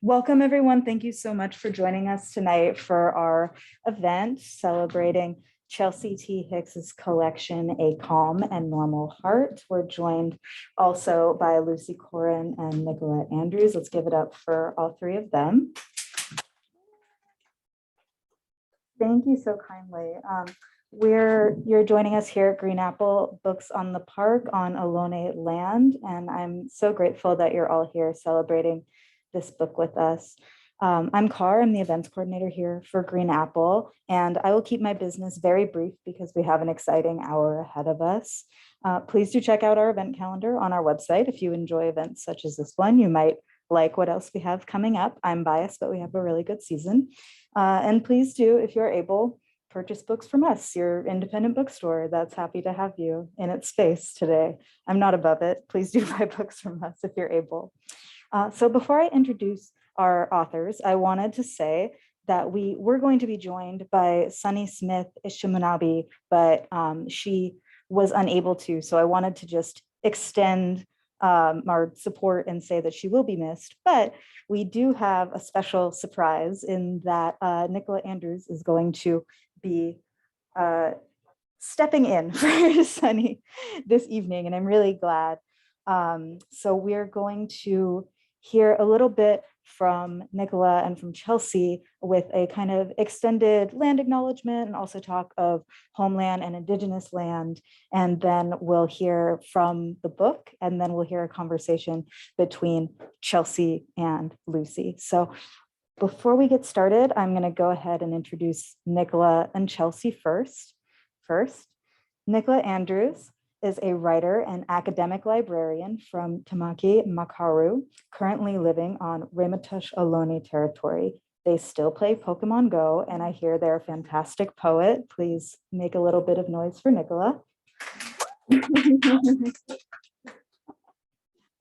Welcome everyone. Thank you so much for joining us tonight for our event celebrating Chelsea T Hicks's collection, A Calm and Normal Heart. We're joined also by Lucy Corin and Nicola Andrews. Let's give it up for all three of them. Thank you so kindly. You're joining us here at Green Apple Books on the Park on Ohlone land, and I'm so grateful that you're all here celebrating this book with us. I'm Car, I'm the events coordinator here for Green Apple, and I will keep my business very brief because we have an exciting hour ahead of us. Please do check out our event calendar on our website. If you enjoy events such as this one, you might like what else we have coming up. I'm biased, but we have a really good season. And please do, if you're able, purchase books from us, your independent bookstore that's happy to have you in its space today. I'm not above it. Please do buy books from us if you're able. So before I introduce our authors, I wanted to say that we're going to be joined by Sunny Smith Ishimunabi, but she was unable to. So I wanted to just extend our support and say that she will be missed. But we do have a special surprise in that Nicola Andrews is going to be stepping in for Sunny this evening, and I'm really glad. So we're going to hear a little bit from Nicola and from Chelsea with a kind of extended land acknowledgement and also talk of homeland and indigenous land. And then we'll hear from the book, and then we'll hear a conversation between Chelsea and Lucy. So before we get started, I'm going to go ahead and introduce Nicola and Chelsea first. Nicola Andrews is a writer and academic librarian from Tamaki Makaru, currently living on Ramaytush Ohlone territory. They still play Pokemon Go, and I hear they're a fantastic poet. Please make a little bit of noise for Nicola.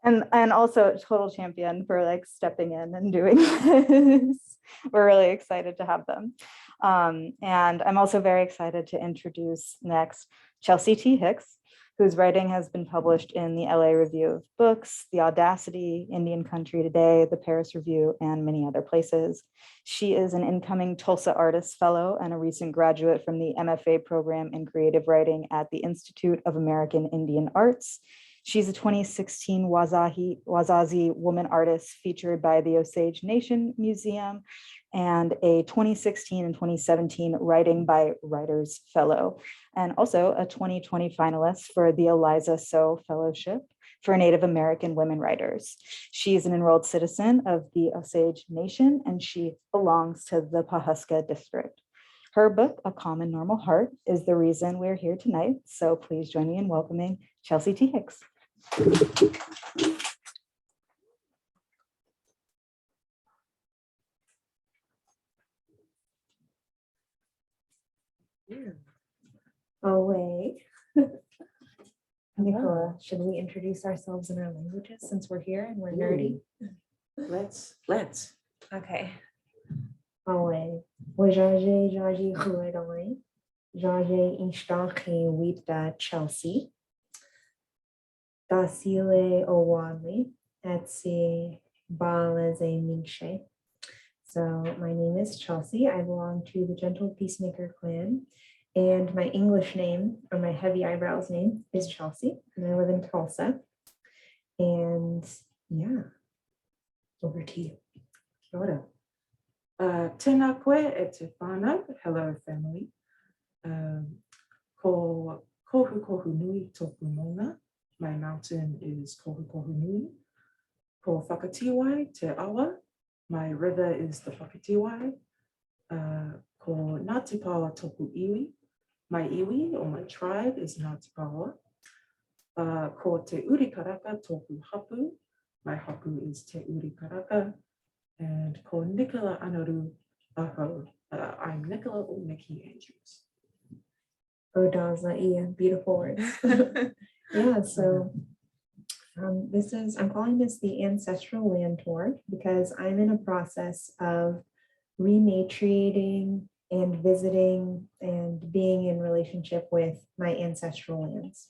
And also a total champion for like stepping in and doing this. We're really excited to have them. And I'm also very excited to introduce next Chelsea T Hicks, whose writing has been published in the LA Review of Books, The Audacity, Indian Country Today, the Paris Review, and many other places. She is an incoming Tulsa Artists Fellow and a recent graduate from the MFA program in creative writing at the Institute of American Indian Arts. She's a 2016 Wazazi woman artist featured by the Osage Nation Museum and a 2016 and 2017 Writing by Writers Fellow, and also a 2020 finalist for the Eliza So Fellowship for Native American women writers. She is an enrolled citizen of the Osage Nation, and she belongs to the Pawhuska District. Her book, A Calm and Normal Heart, is the reason we're here tonight. So please join me in welcoming Chelsea T Hicks. Away. Nicola, should we introduce ourselves in our languages since we're here and we're nerdy? Let's. Okay. Away. Wajaje Huedaway. Jaje Instache Wita Chelsea. Dasile Owanli. Etsi Baleze Minshe. So my name is Chelsea. I belong to the Gentle Peacemaker clan. And my English name, or my heavy eyebrows name, is Chelsea, and I live in Tulsa. And yeah, over to you. Kia ora. Tēnā koe e te whānau. Hello, family. Ko kohu nui tōku maunga. My mountain is kohu nui. Ko whakatiwai te awa. My river is the Whakatiwai. Ko Ngāti Pawa tōku iwi. My iwi, or my tribe, is Ngāti Pawa. Ko te urikaraka tōku hapu. My hapu is te urikaraka. And ko Nicola Anaru aho. I'm Nicola or Nikki Andrews. Odaza Ia, beautiful words. Yeah, so I'm calling this the Ancestral Land Tour because I'm in a process of rematriating and visiting and being in relationship with my ancestral lands.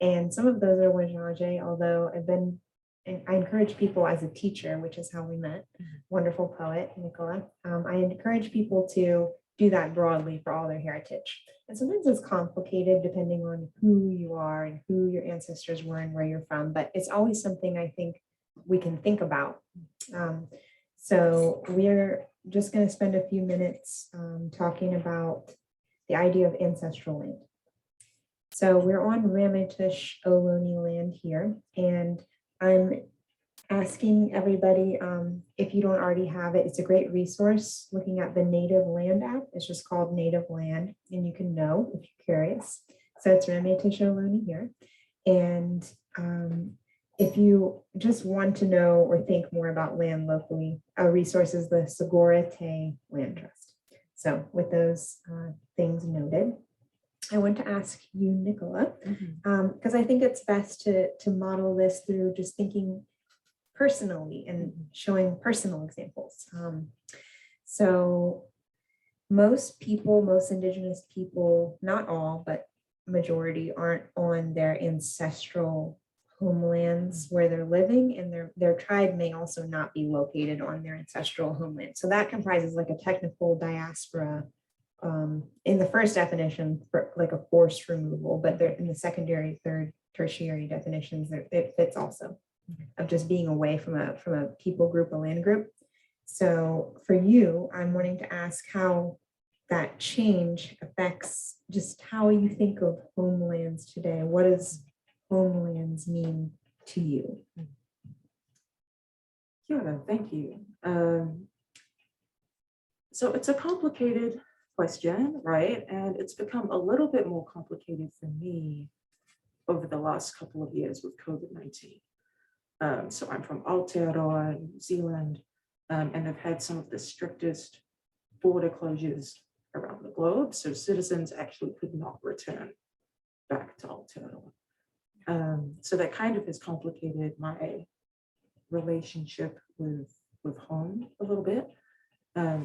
And some of those are Wajaje, although I've been and I encourage people as a teacher, which is how we met, wonderful poet, Nicola. I encourage people to do that broadly for all their heritage. And sometimes it's complicated depending on who you are and who your ancestors were and where you're from, but it's always something I think we can think about. So we're just going to spend a few minutes talking about the idea of ancestral land. So we're on Ramaytush Ohlone land here, and I'm asking everybody, if you don't already have it, it's a great resource looking at the Native Land app. It's just called Native Land, and you can know if you're curious. So it's Ramaytush Ohlone here. And if you just want to know or think more about land locally, a resource is the Segura Te Land Trust. So with those things noted, I want to ask you, Nicola, because I think it's best to model this through just thinking personally and showing personal examples. So most people, most Indigenous people, not all, but majority aren't on their ancestral homelands where they're living, and their tribe may also not be located on their ancestral homeland. So that comprises like a technical diaspora in the first definition for like a forced removal, but they're in the secondary, third, tertiary definitions, it fits also of just being away from a people group, a land group. So for you, I'm wanting to ask how that change affects just how you think of homelands today. What does homelands mean to you? Yeah, thank you. So it's a complicated question, right? And it's become a little bit more complicated for me over the last couple of years with COVID-19. So I'm from Aotearoa, New Zealand, and have had some of the strictest border closures around the globe. So citizens actually could not return back to Aotearoa. So that kind of has complicated my relationship with home a little bit.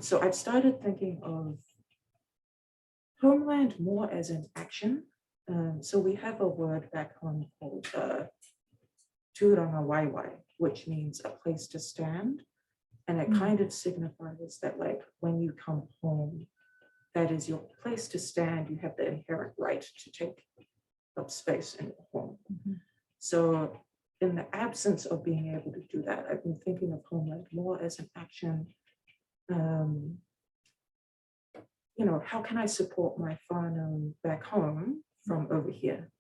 So I've started thinking of homeland more as an action. So we have a word back home called Turangawaiwai, which means a place to stand. And it kind of signifies that like when you come home, that is your place to stand. You have the inherent right to take up space in your home. So in the absence of being able to do that, I've been thinking of homeland more as an action. You know, how can I support my whānau back home from over here?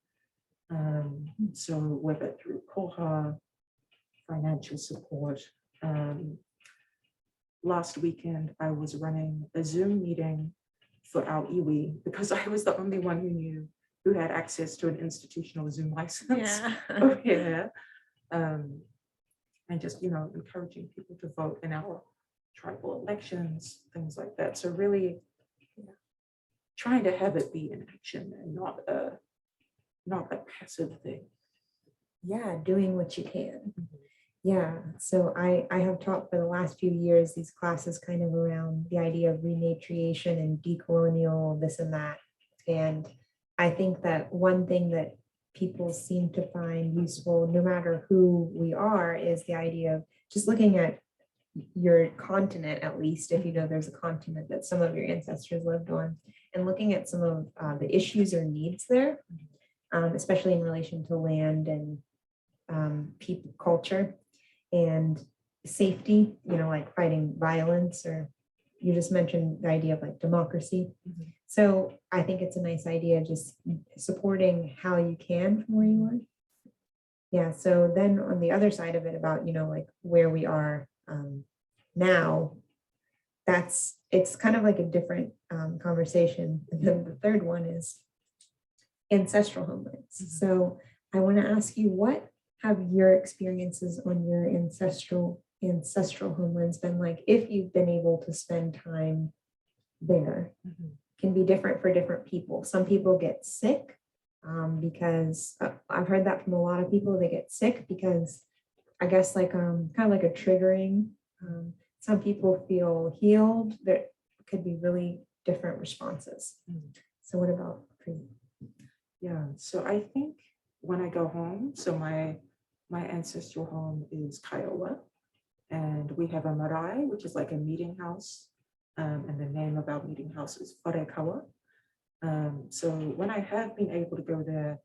So whether through koha, financial support. Last weekend, I was running a Zoom meeting for our iwi because I was the only one who had access to an institutional Zoom license over here. And just, you know, encouraging people to vote in our tribal elections, things like that. So really trying to have it be an action and not a passive thing. Yeah, doing what you can. Yeah, so I have taught for the last few years these classes kind of around the idea of repatriation and decolonial, this and that. And I think that one thing that people seem to find useful, no matter who we are, is the idea of just looking at your continent, at least if you know there's a continent that some of your ancestors lived on, and looking at some of the issues or needs there, especially in relation to land and people, culture, and safety, you know, like fighting violence, or you just mentioned the idea of like democracy. So I think it's a nice idea, just supporting how you can from where you are. Yeah, so then on the other side of it about, you know, like where we are now, it's kind of like a different conversation. And then the third one is ancestral homelands. So I want to ask you, what have your experiences on your ancestral homelands been like, if you've been able to spend time there? Can be different for different people. Some people get sick because I've heard that from a lot of people. They get sick because I guess like kind of like a triggering. Some people feel healed. There could be really different responses. So what about for you? Yeah, so I think when I go home, so my my ancestral home is Kiowa, and we have a marae, which is like a meeting house. And the name of our meeting house is Wharekawa. So when I have been able to go there,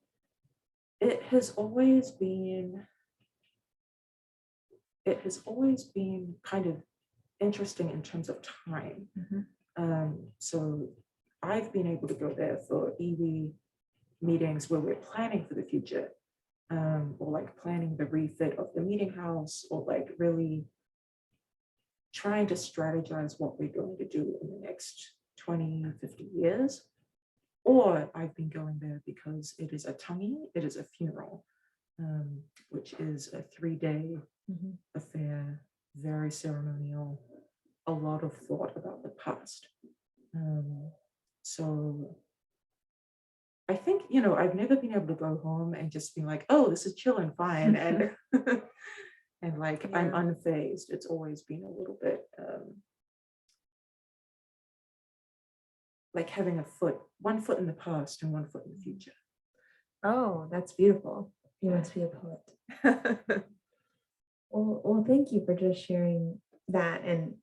it has always been kind of interesting in terms of time. So I've been able to go there for iwi meetings where we're planning for the future, or like planning the refit of the meeting house, or like really trying to strategize what we're going to do in the next 20, 50 years. Or I've been going there because it is a tangi, it is a funeral, which is a 3-day affair, very ceremonial, a lot of thought about the past. So I think, I've never been able to go home and just be like, oh, this is chill and fine. And and like, I'm unfazed. It's always been a little bit like having one foot in the past and one foot in the future. Oh, that's beautiful. You must be a poet. Well, thank you for just sharing that and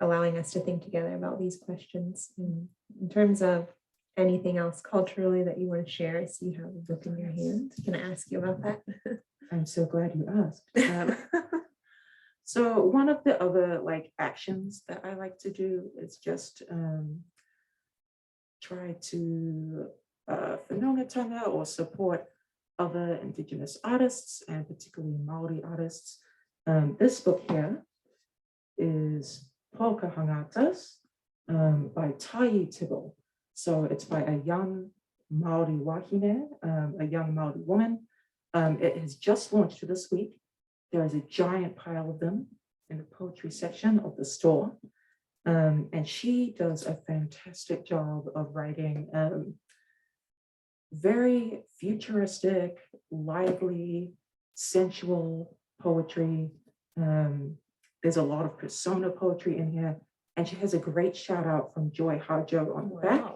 allowing us to think together about these questions. In terms of anything else culturally that you want to share, I see you have a book in your hand. Can I ask you about that? I'm so glad you asked. So one of the other like actions that I like to do is just try to whanaungatanga or support other Indigenous artists, and particularly Maori artists. This book here is Polka Hangatas by T Hicks. So it's by a young Maori wahine, a young Maori woman. It has just launched this week. There is a giant pile of them in the poetry section of the store. And she does a fantastic job of writing very futuristic, lively, sensual poetry. There's a lot of persona poetry in here. And she has a great shout out from Joy Hajo on the back.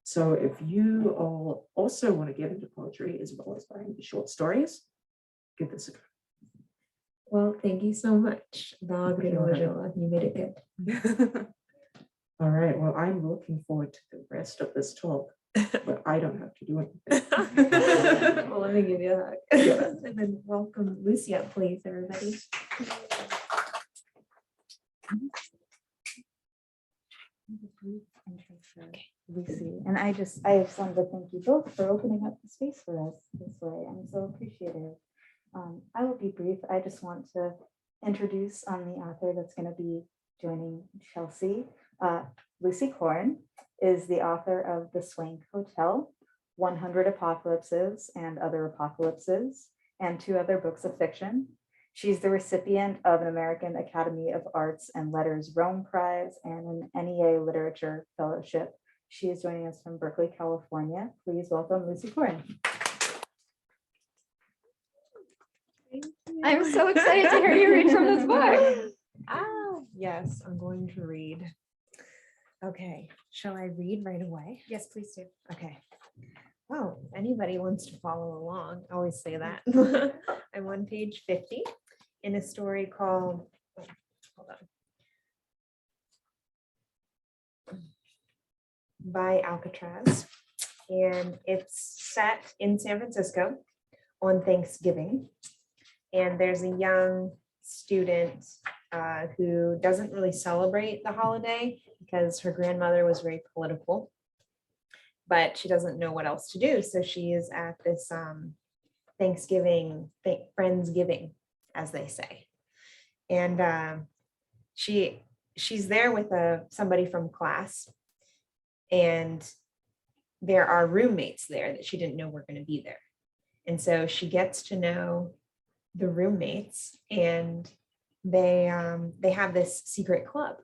So if you all also want to get into poetry as well as writing the short stories, give this a go. Well, thank you so much. You made it good. All right, well, I'm looking forward to the rest of this talk, but I don't have to do anything. Well, let me give you a hug. Yeah. And then welcome Lucy up, please, everybody. Lucy, and I just wanted to thank you both for opening up the space for us this way. I'm so appreciative. I will be brief. I just want to introduce the author that's going to be joining Chelsea. Lucy Corin is the author of The Swank Hotel, 100 Apocalypses and Other Apocalypses, and 2 other books of fiction. She's the recipient of an American Academy of Arts and Letters Rome Prize and an NEA Literature Fellowship. She is joining us from Berkeley, California. Please welcome Lucy Corin. I'm so excited to hear you read from this book. Yes, I'm going to read. Okay, shall I read right away? Yes, please do. Okay. Well, if anybody wants to follow along, I always say that. I'm on page 50 in a story called, hold on, by Alcatraz. And it's set in San Francisco on Thanksgiving. And there's a young student who doesn't really celebrate the holiday because her grandmother was very political, but she doesn't know what else to do. So she is at this Thanksgiving, Friendsgiving, as they say. And she's there with somebody from class, and there are roommates there that she didn't know were going to be there. And so she gets to know the roommates, and they have this secret club,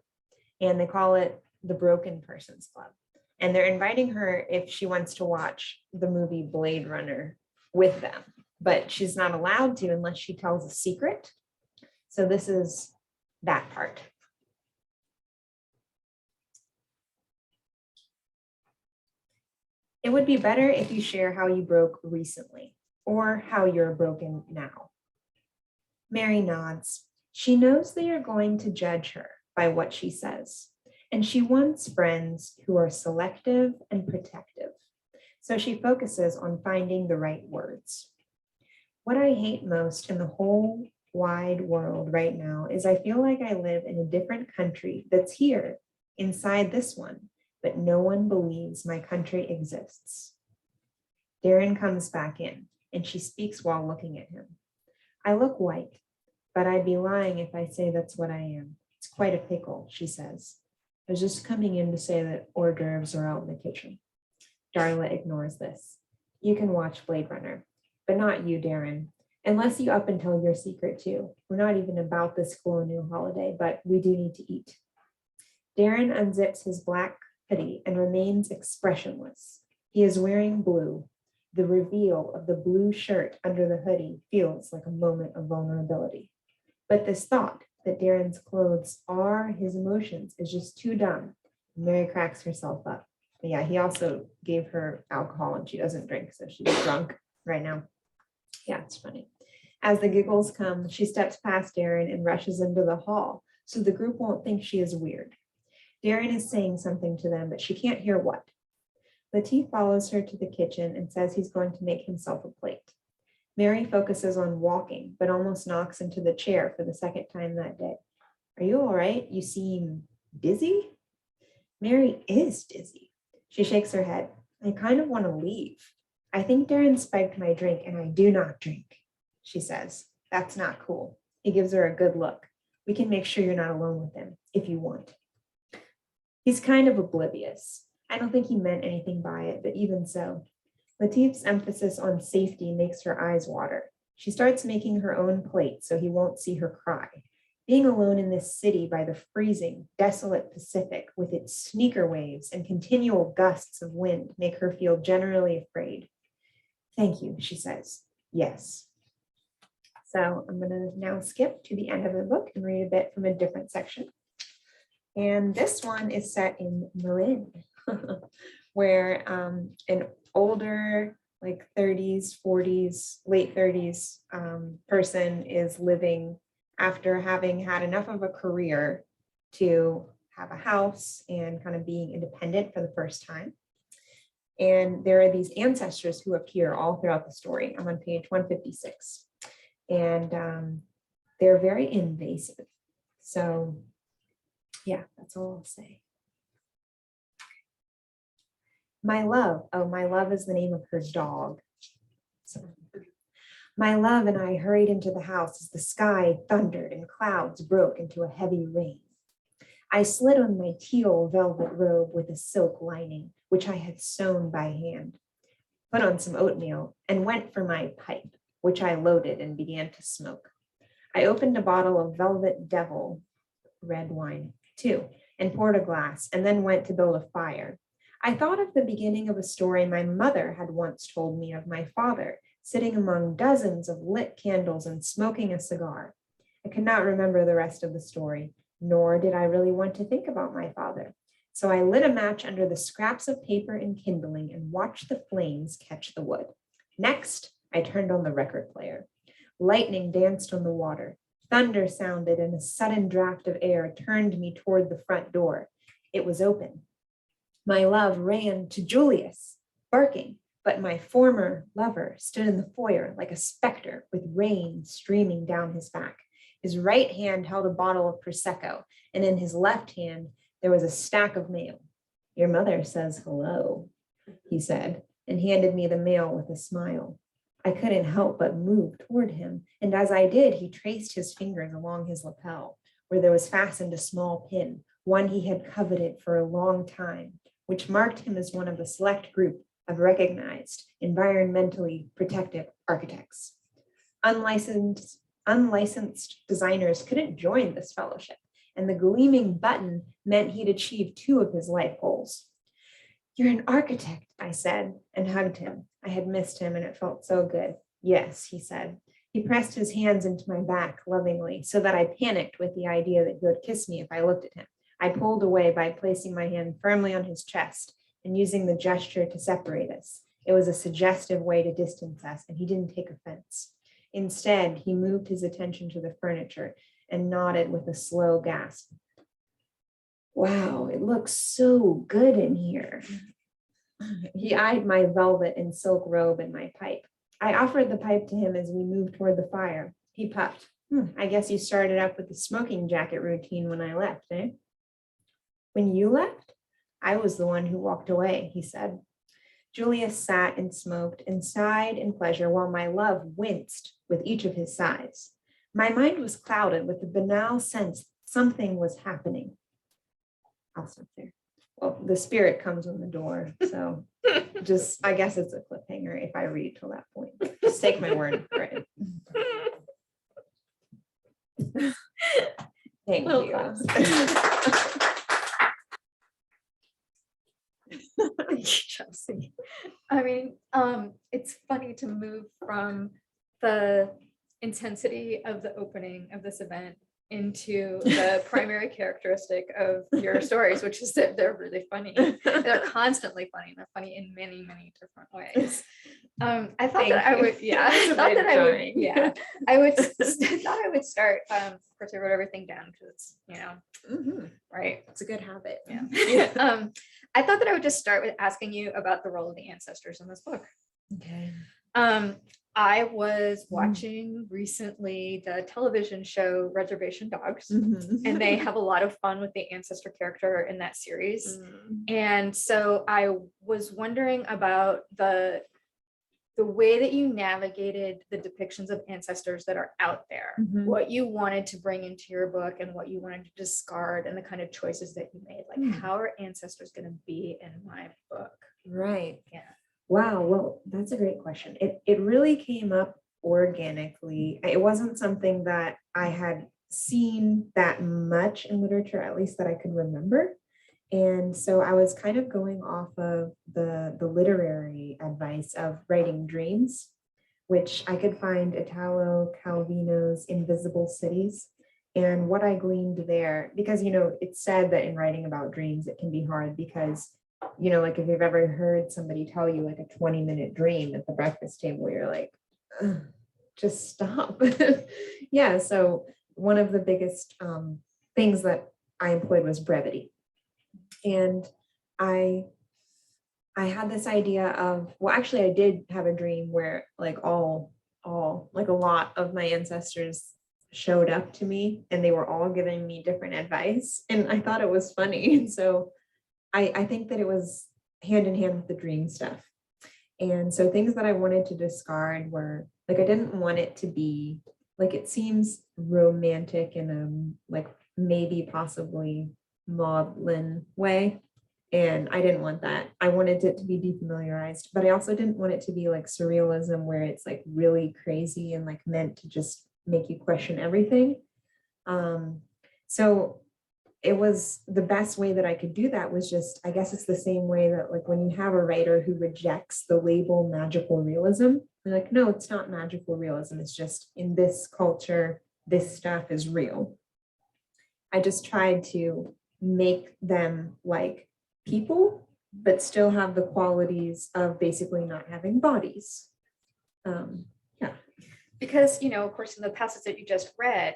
and they call it the Broken Persons Club. And they're inviting her if she wants to watch the movie Blade Runner with them, but she's not allowed to unless she tells a secret. So this is that part. It would be better if you share how you broke recently. or how you're broken now. Mary nods. She knows they are going to judge her by what she says, and she wants friends who are selective and protective. So she focuses on finding the right words. What I hate most in the whole wide world right now is I feel like I live in a different country that's here inside this one, but no one believes my country exists. Darren comes back in and she speaks while looking at him. I look white, but I'd be lying if I say that's what I am. It's quite a pickle, she says. I was just coming in to say that hors d'oeuvres are out in the kitchen. Darla ignores this. You can watch Blade Runner, but not you, Darren, unless you up and tell your secret too. We're not even about this colonial holiday, but we do need to eat. Darren unzips his black hoodie and remains expressionless. He is wearing blue. The reveal of the blue shirt under the hoodie feels like a moment of vulnerability. But this thought that Darren's clothes are his emotions is just too dumb. Mary cracks herself up. But yeah, he also gave her alcohol and she doesn't drink, so she's drunk right now. Yeah, it's funny. As the giggles come, she steps past Darren and rushes into the hall so the group won't think she is weird. Darren is saying something to them, but she can't hear what. Lateef follows her to the kitchen and says he's going to make himself a plate. Mary focuses on walking, but almost knocks into the chair for the second time that day. Are you all right? You seem dizzy? Mary is dizzy. She shakes her head. I kind of want to leave. I think Darren spiked my drink and I do not drink, she says. That's not cool. He gives her a good look. We can make sure you're not alone with him if you want. He's kind of oblivious. I don't think he meant anything by it, but even so. Lateef's emphasis on safety makes her eyes water. She starts making her own plate so he won't see her cry. Being alone in this city by the freezing, desolate Pacific with its sneaker waves and continual gusts of wind make her feel generally afraid. Thank you, she says. Yes. So I'm going to now skip to the end of the book and read a bit from a different section. And this one is set in Marin, where an older, like 30s, 40s, late 30s person is living after having had enough of a career to have a house and kind of being independent for the first time. And there are these ancestors who appear all throughout the story. I'm on page 156. And they're very invasive. So yeah, that's all I'll say. My love. Oh, my love is the name of her dog. So, my love and I hurried into the house as the sky thundered and clouds broke into a heavy rain. I slid on my teal velvet robe with a silk lining, which I had sewn by hand, put on some oatmeal, and went for my pipe, which I loaded and began to smoke. I opened a bottle of Velvet Devil red wine, too, and poured a glass, and then went to build a fire. I thought of the beginning of a story my mother had once told me of my father, sitting among dozens of lit candles and smoking a cigar. I could not remember the rest of the story, nor did I really want to think about my father. So I lit a match under the scraps of paper and kindling and watched the flames catch the wood. Next, I turned on the record player. Lightning danced on the water. Thunder sounded and a sudden draft of air turned me toward the front door. It was open. My love ran to Julius, barking, but my former lover stood in the foyer like a specter with rain streaming down his back. His right hand held a bottle of Prosecco, and in his left hand, there was a stack of mail. Your mother says hello, he said, and handed me the mail with a smile. I couldn't help but move toward him, and as I did, he traced his fingers along his lapel, where there was fastened a small pin, one he had coveted for a long time, which marked him as one of the select group of recognized environmentally protective architects. Unlicensed designers couldn't join this fellowship, and the gleaming button meant he'd achieved 2 of his life goals. You're an architect, I said, and hugged him. I had missed him, and it felt so good. Yes, he said. He pressed his hands into my back lovingly, so that I panicked with the idea that he would kiss me if I looked at him. I pulled away by placing my hand firmly on his chest and using the gesture to separate us. It was a suggestive way to distance us, and he didn't take offense. Instead, he moved his attention to the furniture and nodded with a slow gasp. Wow, it looks so good in here. He eyed my velvet and silk robe and my pipe. I offered the pipe to him as we moved toward the fire. He puffed. I guess you started up with the smoking jacket routine when I left, eh? When you left? I was the one who walked away, he said. Julius sat and smoked and sighed in pleasure while my love winced with each of his sighs. My mind was clouded with the banal sense something was happening. I'll stop there. Well, the spirit comes on the door, so just, I guess it's a cliffhanger if I read till that point. Just take my word for it. Thank Little you. claps. Thank you, Chelsea. I mean, it's funny to move from the intensity of the opening of this event into the primary characteristic of your stories, which is that they're really funny. They're constantly funny. They're funny in many, many different ways. I thought that I would, yeah, I thought that I would, yeah, I would, thought I would start, of course I wrote everything down because it's, you know, right. It's a good habit. Yeah. I thought that I would just start with asking you about the role of the ancestors in this book. Okay. I was watching recently the television show Reservation Dogs, and they have a lot of fun with the ancestor character in that series. And so I was wondering about the way that you navigated the depictions of ancestors that are out there, what you wanted to bring into your book and what you wanted to discard, and the kind of choices that you made. Like, how are ancestors going to be in my book? Right. Yeah. Wow. Well, that's a great question. It really came up organically. It wasn't something that I had seen that much in literature, at least that I could remember. And so I was kind of going off of the literary advice of writing dreams, which I could find Italo Calvino's Invisible Cities. And what I gleaned there, because, you know, it's said that in writing about dreams, it can be hard because, you know, like if you've ever heard somebody tell you like a 20-minute dream at the breakfast table, you're like, just stop. Yeah. So one of the biggest things that I employed was brevity. And I had this idea of, well, actually I did have a dream where like like a lot of my ancestors showed up to me and they were all giving me different advice. And I thought it was funny. And so I think that it was hand in hand with the dream stuff. And so things that I wanted to discard were like, I didn't want it to be like, it seems romantic in a like maybe possibly maudlin way. And I didn't want that. I wanted it to be defamiliarized, but I also didn't want it to be like surrealism where it's like really crazy and like meant to just make you question everything. So it was the best way that I could do that was just, I guess it's the same way that like when you have a writer who rejects the label magical realism, they're like, no, it's not magical realism. It's just in this culture, this stuff is real. I just tried to make them like people, but still have the qualities of basically not having bodies. Yeah. Because, you know, of course, in the passage that you just read,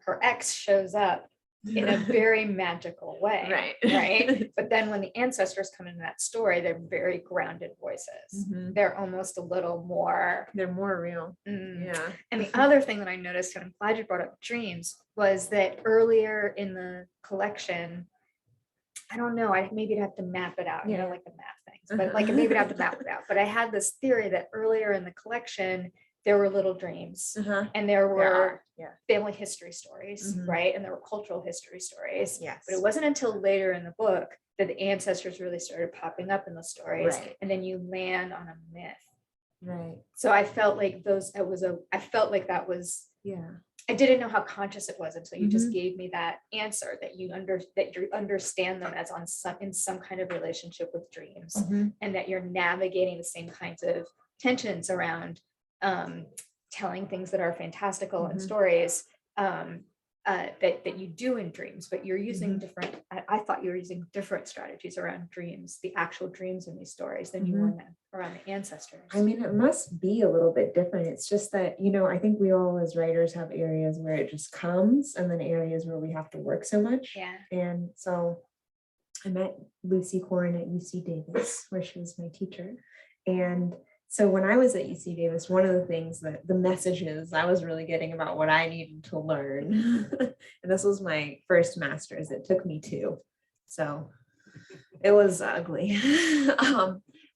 her ex shows up in a very magical way, right? But then when the ancestors come into that story, they're very grounded voices. They're almost a little more, they're more real. Yeah. And the other thing that I noticed, and I'm glad you brought up dreams, was that earlier in the collection, I don't know, maybe I'd have to map it out, you know, like the map things, but like maybe I'd have to map it out. But I had this theory that earlier in the collection, there were little dreams and there were family history stories, right? And there were cultural history stories. Yes. But it wasn't until later in the book that the ancestors really started popping up in the stories. And then you land on a myth. Right. So I felt like I felt like that was, I didn't know how conscious it was until you just gave me that answer that you understand them as in some kind of relationship with dreams, and that you're navigating the same kinds of tensions around telling things that are fantastical in stories, that you do in dreams, but you're using different, I thought you were using different strategies around dreams, the actual dreams in these stories than you were around the ancestors. I mean, it must be a little bit different. It's just that, I think we all as writers have areas where it just comes and then areas where we have to work so much. Yeah. And so I met Lucy Corin at UC Davis, where she was my teacher. And so when I was at UC Davis, one of the things that the messages I was really getting about what I needed to learn, and this was my first master's, it took me 2. So it was ugly,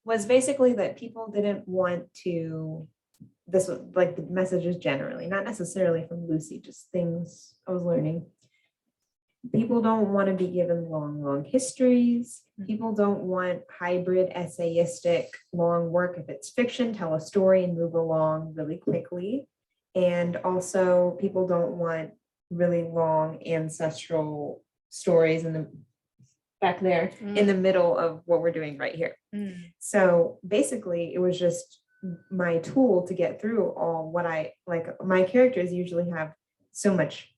was basically that people didn't want to, this was like the messages generally, not necessarily from Lucy, just things I was learning. People don't want to be given long histories. People don't want hybrid essayistic long work. If it's fiction, tell a story and move along really quickly. And also people don't want really long ancestral stories in the back there in the middle of what we're doing right here. So basically it was just my tool to get through all what I like. My characters usually have so much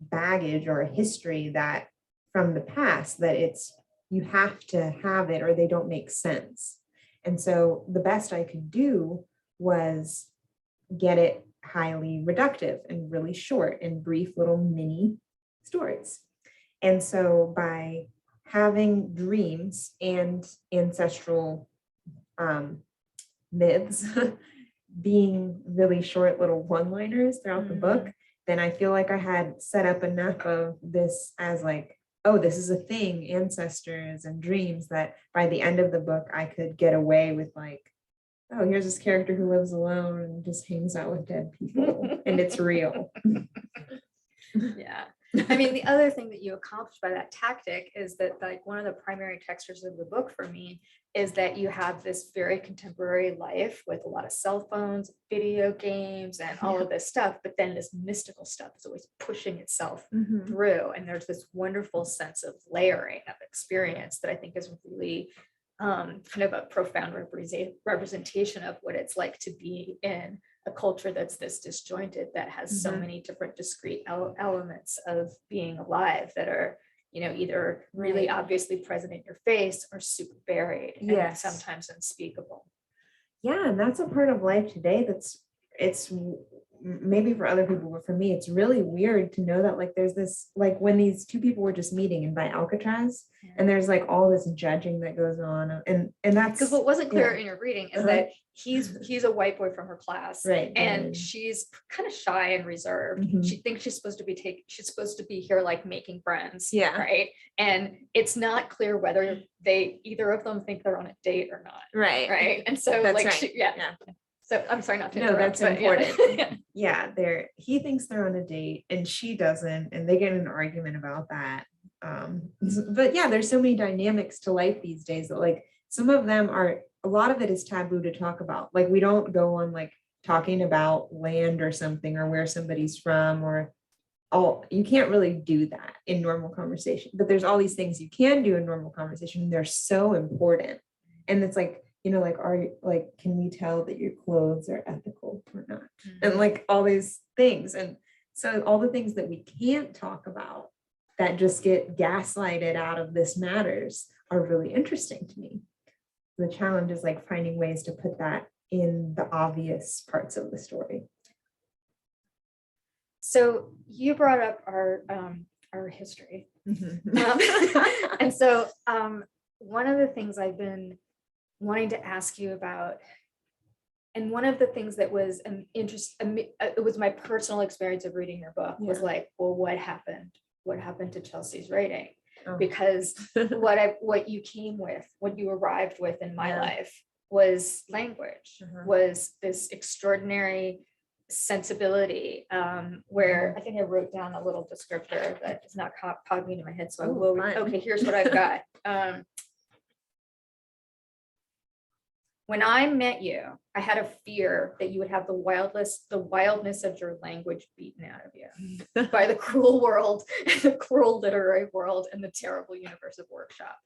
baggage or a history that from the past that you have to have it or they don't make sense. And so the best I could do was get it highly reductive and really short and brief little mini stories. And so by having dreams and ancestral myths being really short little one-liners throughout the book, then I feel like I had set up enough of this as like, oh, this is a thing, ancestors and dreams, that by the end of the book, I could get away with like, oh, here's this character who lives alone and just hangs out with dead people and it's real. Yeah. I mean, the other thing that you accomplished by that tactic is that like one of the primary textures of the book for me is that you have this very contemporary life with a lot of cell phones, video games, and all of this stuff, but then this mystical stuff is always pushing itself through. And there's this wonderful sense of layering of experience that I think is really kind of a profound representation of what it's like to be in a culture that's this disjointed, that has so many different discrete elements of being alive that are, either really obviously present in your face or super buried and sometimes unspeakable. Yeah, and that's a part of life today it's maybe for other people, but for me, it's really weird to know that like there's this, like when these 2 people were just meeting and by Alcatraz, and there's like all this judging that goes on, and that's because what wasn't clear in your reading is that he's a white boy from her class, right, and she's kind of shy and reserved. She thinks she's supposed to be here like making friends, right? And it's not clear whether either of them think they're on a date or not, right? And so that's like right. So I'm sorry not to interrupt. interrupt. No, that's important. Yeah. He thinks they're on a date and she doesn't, and they get in an argument about that. But yeah, there's so many dynamics to life these days that like some of them are, a lot of it is taboo to talk about. Like we don't go on like talking about land or something or where somebody's from or you can't really do that in normal conversation, but there's all these things you can do in normal conversation. And they're so important. And it's like, like, can we tell that your clothes are ethical or not? And like all these things. And so all the things that we can't talk about that just get gaslighted out of this matters are really interesting to me. The challenge is like finding ways to put that in the obvious parts of the story. So you brought up our history. And so one of the things I've been wanting to ask you about, and one of the things that was an interest, it was my personal experience of reading your book, was like, well, what happened to Chelsea's writing? Because what you came with, what you arrived with in my life was language, was this extraordinary sensibility, where I think I wrote down a little descriptor that is not popping into my head, so I will. Okay, here's what I've got. When I met you, I had a fear that you would have the wildness of your language beaten out of you by the cruel world, the cruel literary world, and the terrible universe of workshop.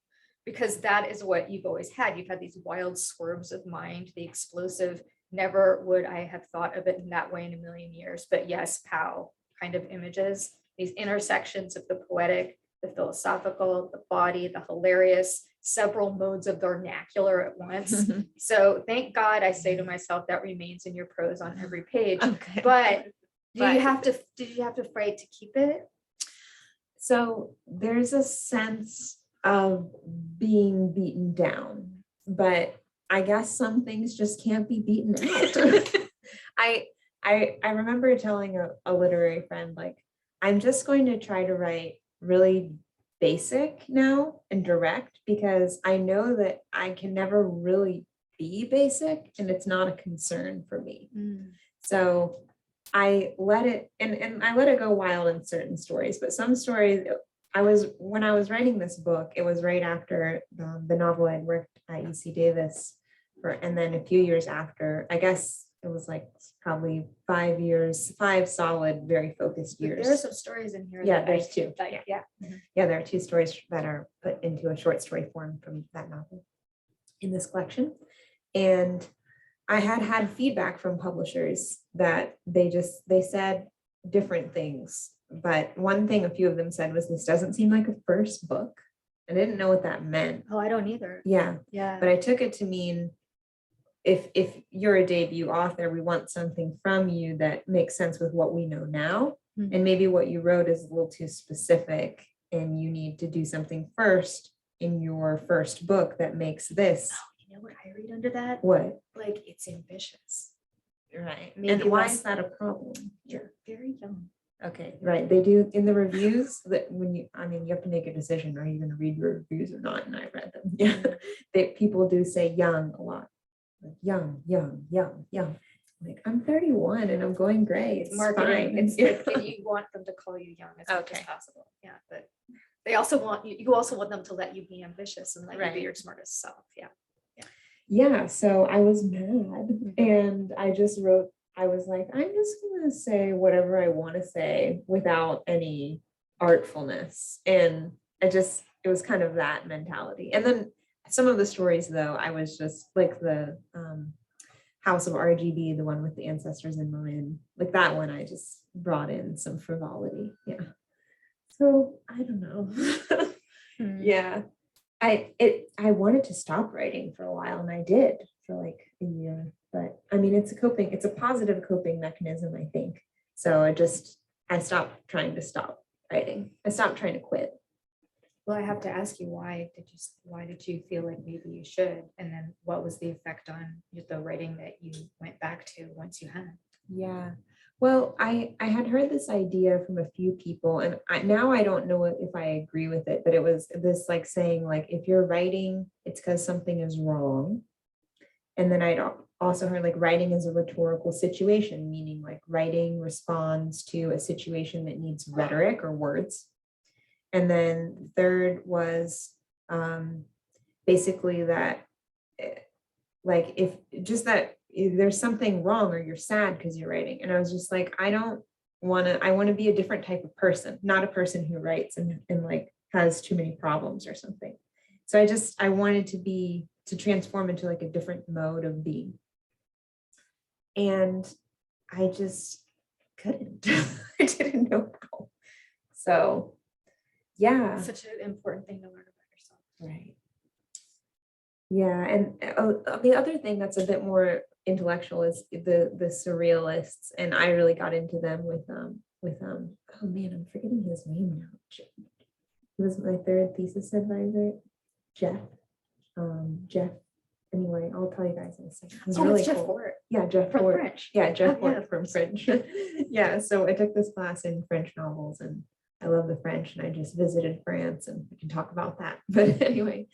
Because that is what you've always had. You've had these wild swerves of mind, the explosive, never would I have thought of it in that way in a million years, but yes, pow kind of images. these intersections of the poetic, the philosophical, the body, the hilarious, several modes of vernacular at once. So thank God, I say to myself, that remains in your prose on every page. Okay. But But- did you have to fight to keep it? So there's a sense of being beaten down, but I guess some things just can't be beaten out. I remember telling a literary friend, like, I'm just going to try to write really basic now and direct, because I know that I can never really be basic and it's not a concern for me. So I let it, and I let it go wild in certain stories, but some stories, when I was writing this book, it was right after the novel I'd worked at UC Davis for, and then a few years after, I guess it was like probably 5 years, 5 solid, very focused years. There are some stories in here. Yeah, that there's I- 2. that- Yeah. Yeah. Yeah, there are 2 stories that are put into a short story form from that novel in this collection. And I had feedback from publishers that they said different things. But one thing a few of them said was, this doesn't seem like a first book. I didn't know what that meant. Oh, I don't either. Yeah, Yeah. but I took it to mean, if you're a debut author, we want something from you that makes sense with what we know now. Mhm. And maybe what you wrote is a little too specific and you need to do something first in your first book that makes this. You know what I read under that? What? Like, it's ambitious. Right. Maybe And why less- is that a problem? You're very young. Okay, right. They do in the reviews that you have to make a decision. Are you going to read your reviews or not? And I read them. Yeah. People do say young a lot. Like young. Like, I'm 31 and I'm going great. It's marketing. fine. It's Yeah. like, you want them to call you young as much as Okay. possible. Yeah, but they also want you also want them to let you be ambitious and let you Right. be your smartest self. Yeah. Yeah, so I was mad and I just wrote, I was like, I'm just gonna say whatever I want to say without any artfulness. And it was kind of that mentality. And then some of the stories though, I was just like the House of RGB, the one with the ancestors in Marin, like that one, I just brought in some frivolity. Yeah. So I don't know. Yeah. I wanted to stop writing for a while and I did for like a year, but I mean, it's a positive coping mechanism, I think. So I stopped trying to stop writing. I stopped trying to quit. Well, I have to ask you, why did you feel like maybe you should? And then what was the effect on the writing that you went back to once you had? Yeah. Well, I had heard this idea from a few people and now I don't know if I agree with it, but it was this like saying like, if you're writing, it's because something is wrong. And then I'd also heard like writing is a rhetorical situation, meaning like writing responds to a situation that needs rhetoric or words. And then third was basically that like if there's something wrong or you're sad because you're writing. And I was just like, I want to be a different type of person, not a person who writes and like has too many problems or something. So I wanted to transform into like a different mode of being. And I just couldn't. I didn't know how. So yeah. Such an important thing to learn about yourself. Right. Yeah, and the other thing that's a bit more intellectual is the surrealists, and I really got into them with oh man, I'm forgetting his name now. He was my third thesis advisor, Jeff. Jeff. Anyway, I'll tell you guys in a second. He's really it's Jeff cool. Fort Yeah, Jeff from Fort. French. Yeah, Jeff Oh, yeah, Fort of from course. French. Yeah, so I took this class in French novels and I love the French and I just visited France and we can talk about that. But anyway,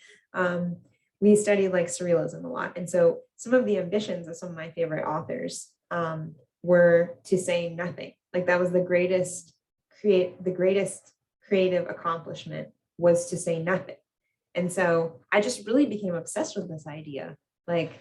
we studied like surrealism a lot. And so some of the ambitions of some of my favorite authors were to say nothing. Like that was the greatest creative accomplishment was to say nothing. And so I just really became obsessed with this idea. Like,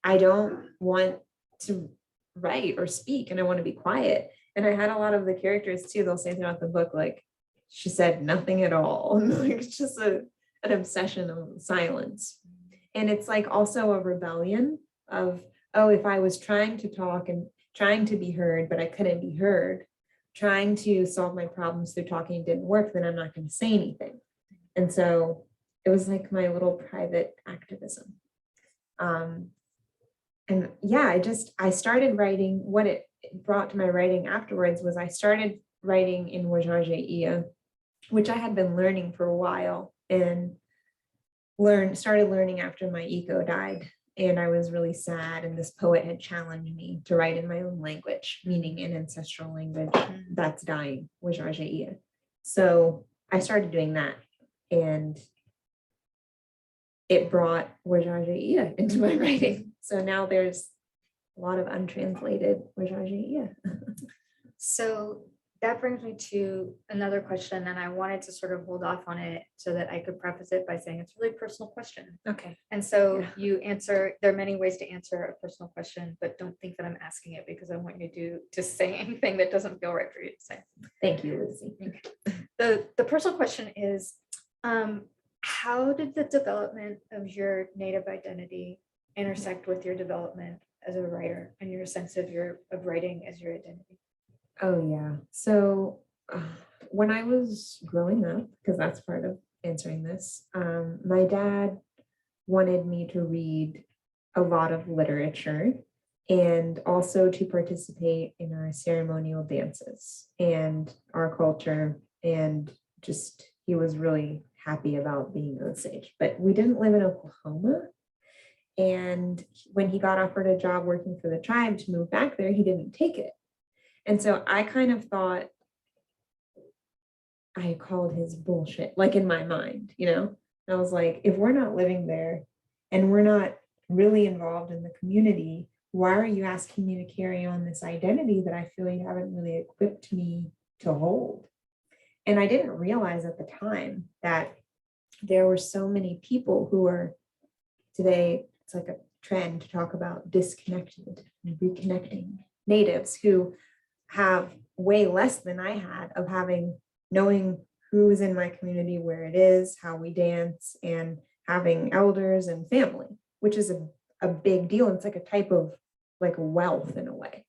I don't want to write or speak and I want to be quiet. And I had a lot of the characters too, they'll say throughout the book, like, she said nothing at all. And like, it's just an obsession of silence. And it's like also a rebellion of, oh, if I was trying to talk and trying to be heard, but I couldn't be heard, trying to solve my problems through talking didn't work, then I'm not going to say anything. And so it was like my little private activism. And yeah, I started writing. What it brought to my writing afterwards was I started writing in Wajajeia, which I had been learning for a while, and started learning after my eco died. And I was really sad. And this poet had challenged me to write in my own language, meaning an ancestral language that's dying, Wajajeia. So I started doing that, and it brought Wajajeia into my writing. So now there's a lot of untranslated Wajajeia. So that brings me to another question, and I wanted to sort of hold off on it so that I could preface it by saying it's a really personal question. Okay. And so Yeah. you answer, there are many ways to answer a personal question, but don't think that I'm asking it because I want you to say anything that doesn't feel right for you to say. Thank you, Lucy. The personal question is, how did the development of your Native identity intersect with your development as a writer and your sense of writing as your identity? Oh, yeah. So when I was growing up, because that's part of answering this, my dad wanted me to read a lot of literature and also to participate in our ceremonial dances and our culture. And just, he was really happy about being on stage. But we didn't live in Oklahoma. And when he got offered a job working for the tribe to move back there, he didn't take it. And so I kind of thought, I called his bullshit, like in my mind, you know? I was like, if we're not living there and we're not really involved in the community, why are you asking me to carry on this identity that I feel you haven't really equipped me to hold? And I didn't realize at the time that there were so many people who are today, it's like a trend to talk about disconnected and reconnecting natives who have way less than I had of knowing who is in my community, where it is, how we dance, and having elders and family, which is a big deal. It's like a type of like wealth in a way.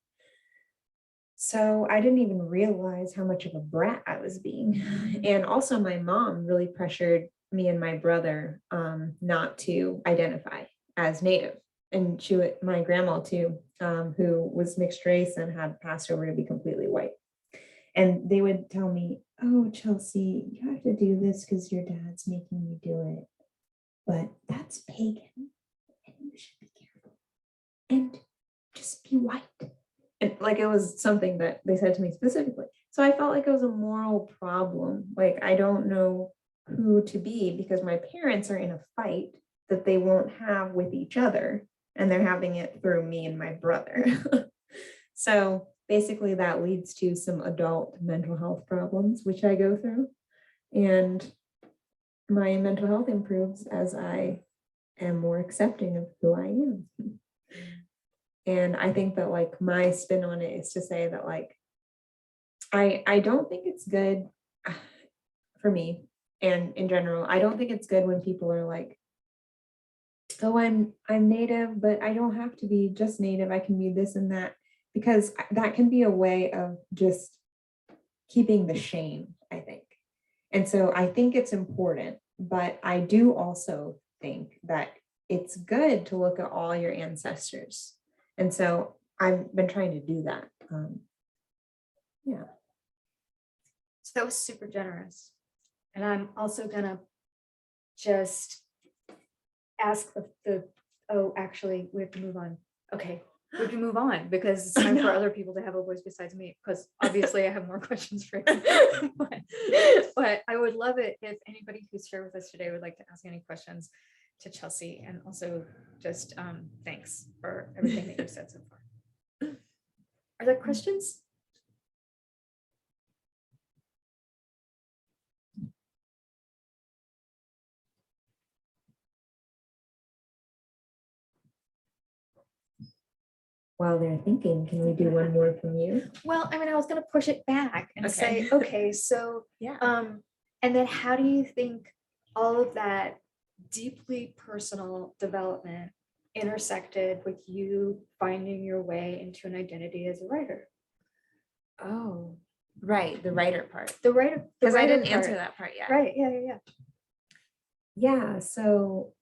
So I didn't even realize how much of a brat I was being. And also my mom really pressured me and my brother not to identify as Native. And my grandma too, who was mixed race and had passed over to be completely white. And they would tell me, oh, Chelsea, you have to do this because your dad's making you do it. But that's pagan. And you should be careful. And just be white. And like it was something that they said to me specifically. So I felt like it was a moral problem. Like I don't know who to be because my parents are in a fight that they won't have with each other. And they're having it through me and my brother. So basically that leads to some adult mental health problems, which I go through. And my mental health improves as I am more accepting of who I am. And I think that like my spin on it is to say that like, I don't think it's good for me and in general, I don't think it's good when people are like, oh, I'm Native, but I don't have to be just Native. I can be this and that, because that can be a way of just keeping the shame, I think. And so I think it's important, but I do also think that it's good to look at all your ancestors. And so I've been trying to do that. Yeah. So that was super generous. And I'm also gonna just ask actually, we have to move on. Okay, we have to move on because it's time for other people to have a voice besides me, because obviously I have more questions for you. but I would love it if anybody who's here with us today would like to ask any questions to Chelsea, and also just thanks for everything that you've said so far. Are there questions? While they're thinking, can we do one more from you? Well, I mean, I was going to push it back and say, okay, so, Yeah. and then how do you think all of that deeply personal development intersected with you finding your way into an identity as a writer? Oh, Right, the writer part. The writer. Because I didn't answer that part yet. Right, yeah. Yeah, so,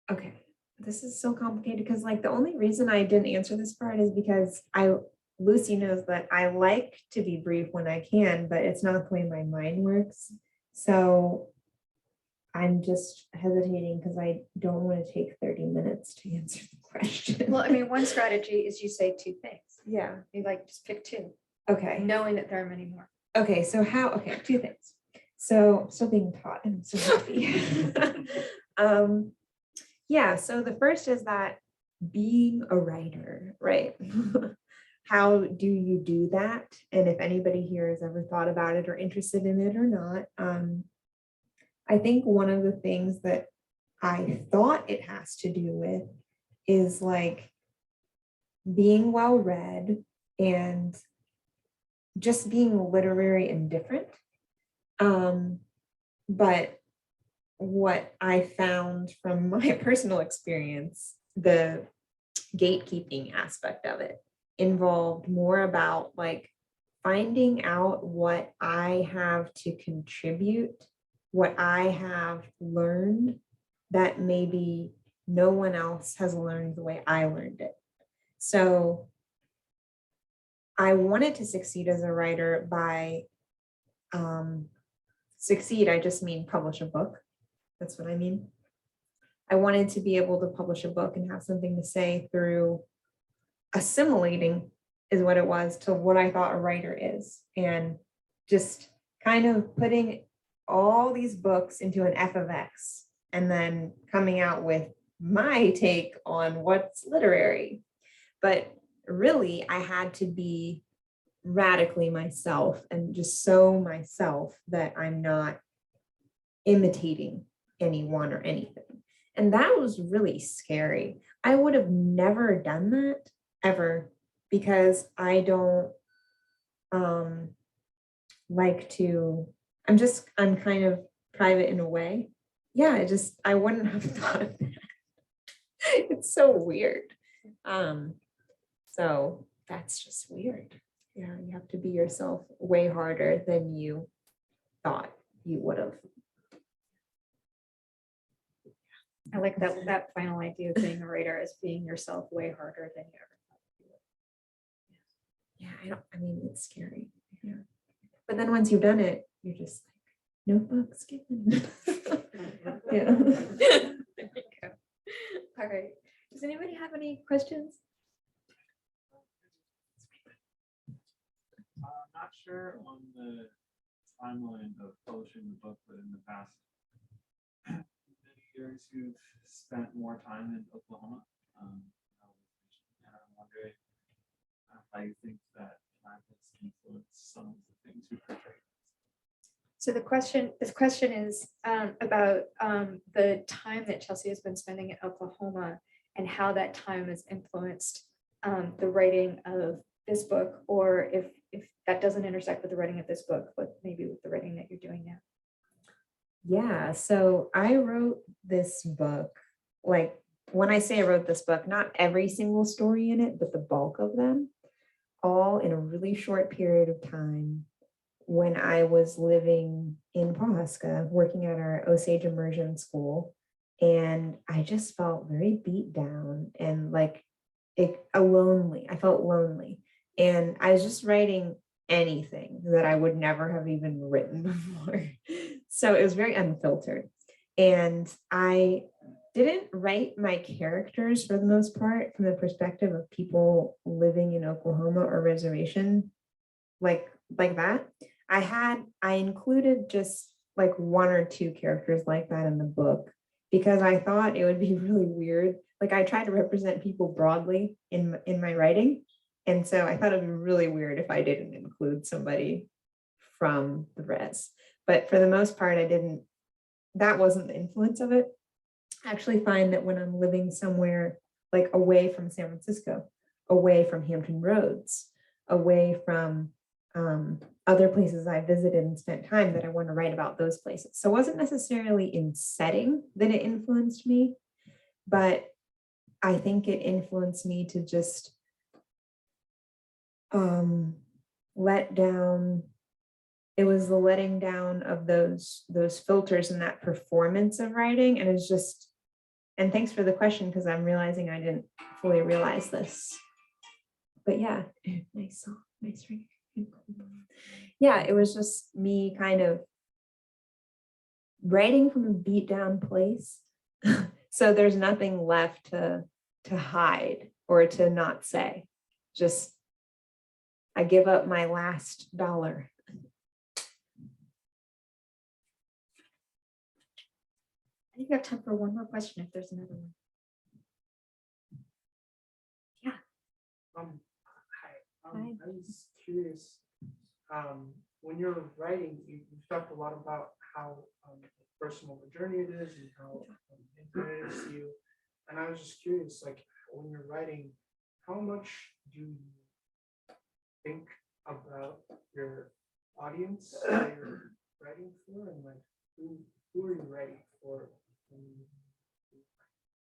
okay, this is so complicated because like the only reason I didn't answer this part is because Lucy knows that I like to be brief when I can, but it's not the way my mind works. So I'm just hesitating because I don't want to take 30 minutes to answer the question. Well, I mean, one strategy is you say two things. Yeah, You like just pick two, okay. knowing that there are many more. Okay, so two things. So still being taught and I'm so happy. Yeah, so the first is that being a writer, right? How do you do that? And if anybody here has ever thought about it or interested in it or not, I think one of the things that I thought it has to do with is like being well read and just being literary indifferent. But what I found from my personal experience, the gatekeeping aspect of it involved more about like finding out what I have to contribute, what I have learned that maybe no one else has learned the way I learned it. So I wanted to succeed as a writer by succeed, I just mean publish a book. That's what I mean. I wanted to be able to publish a book and have something to say through assimilating is what it was to what I thought a writer is. And just kind of putting all these books into an F of X and then coming out with my take on what's literary. But really, I had to be radically myself and just so myself that I'm not imitating anyone or anything. And that was really scary. I would have never done that ever because I don't like to, I'm kind of private in a way. Yeah, I wouldn't have thought of that. It's so weird. So that's just weird. Yeah, you have to be yourself way harder than you thought you would have. I like that final idea of being a writer as being yourself way harder than you ever thought you would. Yeah, I mean, it's scary. Yeah. But then once you've done it, you're just like, notebooks given. Yeah. There you go. All right. Does anybody have any questions? Not sure on the timeline of publishing the book, but in the past many years you've spent more time in Oklahoma. And I'm wondering how you think that time has influenced some of the things you portray. So this question is about the time that Chelsea has been spending in Oklahoma and how that time has influenced the writing of this book, or if that doesn't intersect with the writing of this book, but maybe with the writing that you're doing now. Yeah, so I wrote this book, like when I say I wrote this book, not every single story in it, but the bulk of them, all in a really short period of time when I was living in Pawhuska, working at our Osage immersion school. And I just felt very beat down and like lonely. I felt lonely. And I was just writing anything that I would never have even written before. So it was very unfiltered. And I didn't write my characters for the most part from the perspective of people living in Oklahoma or reservation like that. I included just like one or two characters like that in the book because I thought it would be really weird. Like I tried to represent people broadly in my writing. And so I thought it would be really weird if I didn't include somebody from the res. But for the most part, that wasn't the influence of it. I actually find that when I'm living somewhere like away from San Francisco, away from Hampton Roads, away from other places I visited and spent time, that I want to write about those places. So it wasn't necessarily in setting that it influenced me, but I think it influenced me to just let down it was the letting down of those filters and that performance of writing. And it's just, and thanks for the question, because I'm realizing I didn't fully realize this. But yeah, nice song, nice ring. Yeah, it was just me kind of writing from a beat down place. So there's nothing left to hide or to not say. Just, I give up my last dollar. I think we have time for one more question if there's another one. Hi. I was curious, when you're writing, you've talked a lot about how personal the journey it is and how intimate it is to you. And I was just curious, like when you're writing, how much do you think about your audience that you're writing for, and like who are you writing for?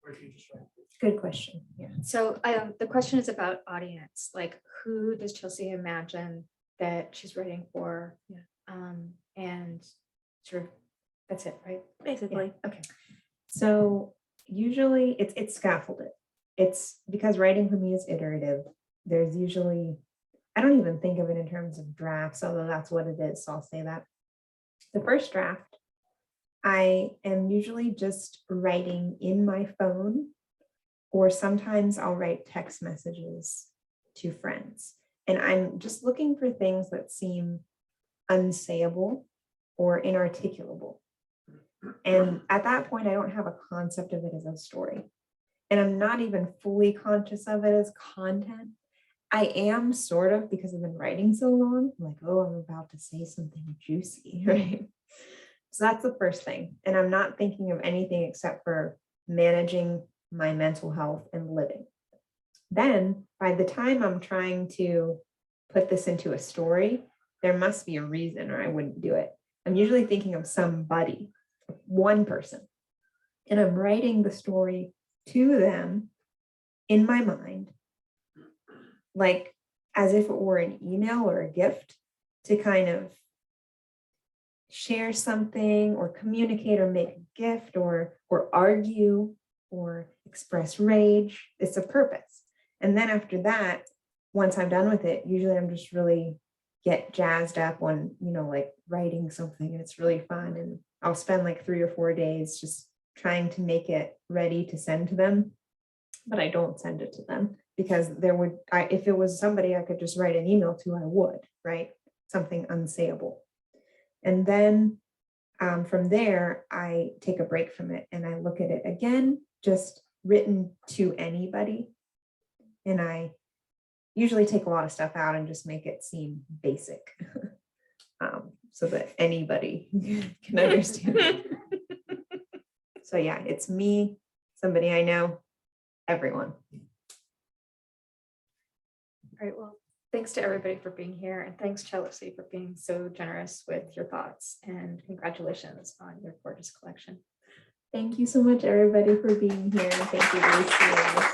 Or do you just write for? Good question. Yeah. So the question is about audience, like who does Chelsea imagine that she's writing for? Yeah. And sort of, that's it, right? Basically. Yeah, okay. So usually it's scaffolded. It's because writing for me is iterative. There's usually, I don't even think of it in terms of drafts, although that's what it is. So I'll say that. The first draft, I am usually just writing in my phone, or sometimes I'll write text messages to friends. And I'm just looking for things that seem unsayable or inarticulable. And at that point, I don't have a concept of it as a story. And I'm not even fully conscious of it as content. I am sort of, because I've been writing so long, I'm like, oh, I'm about to say something juicy, right? So that's the first thing. And I'm not thinking of anything except for managing my mental health and living. Then by the time I'm trying to put this into a story, there must be a reason or I wouldn't do it. I'm usually thinking of somebody, one person, and I'm writing the story to them in my mind, like as if it were an email or a gift, to kind of share something or communicate or make a gift or argue or express rage. It's a purpose. And then after that, once I'm done with it, usually I'm just really get jazzed up on, like writing something, and it's really fun. And I'll spend like 3 or 4 days just trying to make it ready to send to them, but I don't send it to them because if it was somebody I could just write an email to, I would, right? Something unsayable. And then from there, I take a break from it and I look at it again, just written to anybody. And I usually take a lot of stuff out and just make it seem basic so that anybody can understand. So yeah, it's me, somebody I know, everyone. All right, well, thanks to everybody for being here, and thanks, Chelsea, for being so generous with your thoughts, and congratulations on your gorgeous collection. Thank you so much, everybody, for being here. Thank you, Lucy.